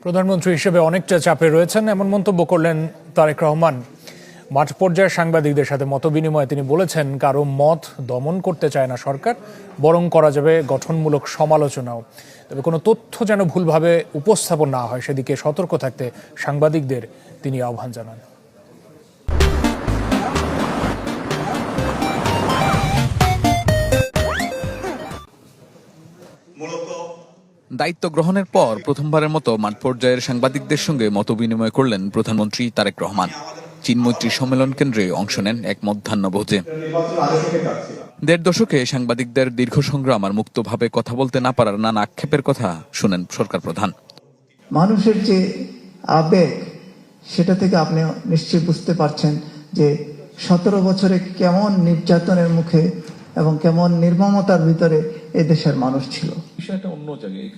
প্রধানমন্ত্রী হিসেবে অনেকটা চাপে রয়েছেন এমন মন্তব্য করলেন তারেক রহমান। মাঠ পর্যায়ে সাংবাদিকদের সাথে মতবিনিময়ে তিনি বলেছেন, কারো মত দমন করতে চায় না সরকার, বরং করা যাবে গঠনমূলক সমালোচনাও। তবে কোনো তথ্য যেন ভুলভাবে উপস্থাপন না হয় সেদিকে সতর্ক থাকতে সাংবাদিকদের তিনি আহ্বান জানান। দায়িত্ব গ্রহণের পর প্রথমবারের মতো মাঠ পর্যায়ের সাংবাদিকদের সঙ্গে মতবিনিময় করলেন প্রধানমন্ত্রী তারেক রহমান। চীনমৈত্রী সম্মেলন কেন্দ্রে অংশ নেন এক মধ্যাহ্নভোজে। ১.৫ দশকে সাংবাদিকদের দীর্ঘ সংগ্রাম আর মুক্তভাবে কথা বলতে না পারার নানা আক্ষেপের কথা শুনেন সরকার প্রধান। মানুষের যে আবেগ, সেটা থেকে আপনি নিশ্চয়ই বুঝতে পারছেন যে ১৭ বছরে কেমন নির্যাতনের মুখে এবং কেমন নির্মমতার ভিতরে এই দেশের মানুষ ছিল।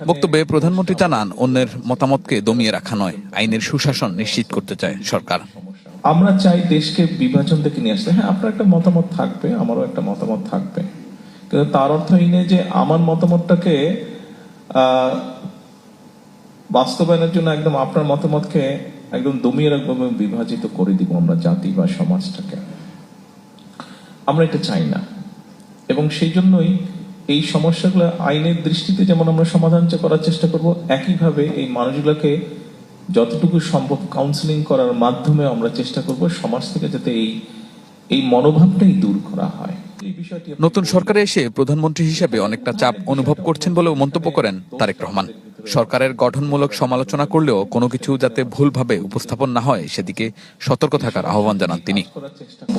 বক্তব্যে প্রধানমন্ত্রী জানান, অন্যের মতামতকে দমিয়ে রাখা নয়, আইনের সুশাসন নিশ্চিত করতে চায় সরকার। আমরা চাই দেশকে বিভাজন থেকে নিয়ে আসতে। হ্যাঁ, আপনার একটা মতামত থাকবে, আমারও একটা মতামত থাকবে, কিন্তু তার অর্থ এই নেই যে আমার মতামতটাকে বাস্তবায়নের জন্য একদম আপনার মতামতকে একদম দমিয়ে রাখবো এবং বিভাজিত করে দিব আমরা জাতি বা সমাজটাকে। আমরা এটা চাই না, এবং সেই জন্যই এই সমস্যাগুলো আইনের দৃষ্টিতে যেমন আমরা সমাধান করার চেষ্টা করব, একইভাবে এই মানুষগুলোকে যতটুকু সম্ভব কাউন্সিলিং করার মাধ্যমে আমরা চেষ্টা করব সমাজ থেকে যাতে এই মনোভাবটাই দূর করা হয়। নতুন সরকারে এসে প্রধানমন্ত্রী হিসেবে অনেকটা চাপ অনুভব করছেন বলেও মন্তব্য করেন তারেক রহমান। সরকারের গঠনমূলক সমালোচনা করলেও কোনো কিছু যাতে ভুলভাবে উপস্থাপন না হয় সেদিকে সতর্ক থাকার আহ্বান জানান তিনি।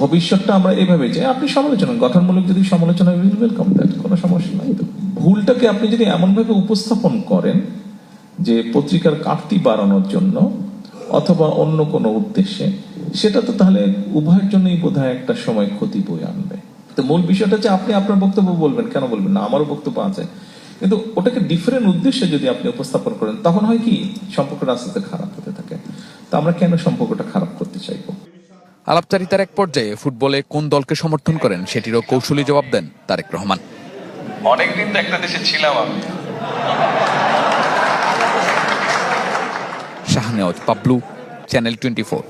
ভবিষ্যৎটা আমরা এভাবে যে আপনি সমালোচনা, গঠনমূলক যদি সমালোচনা, ওয়েলকাম দ্যাট, কোনো সমস্যা নাই। তো ভুলটাকে আপনি যদি এমনভাবে উপস্থাপন করেন যে পত্রিকার কাটতি বাড়ানোর জন্য অথবা অন্য কোনো উদ্দেশ্যে, সেটা তো তাহলে উভয়ের জন্যই বোধহয় একটা সময় ক্ষতি বয়ে আনবে। তো মূল বিষয়টা হচ্ছে আপনি আপনার বক্তব্য বলবেন, কেন বলবেন না, আমারও বক্তব্য আছে, কিন্তু ওটাকে ডিফারেন্ট উদ্দেশ্যে যদি আপনি উপস্থাপন করেন তখন হয় কি সম্পর্কটা আস্তে আস্তে খারাপ হতে থাকে। তো আমরা কেন সম্পর্কটা খারাপ করতে চাইবো? আলাপচারিতার এক পর্যায়ে ফুটবলে কোন দলকে সমর্থন করেন সেটিরও কৌশলী জবাব দেন তারেক রহমান। অনেকদিন তো একটা দেশে ছিলাম আমি। শাহনেওয়াজ পাবলু, চ্যানেল 24।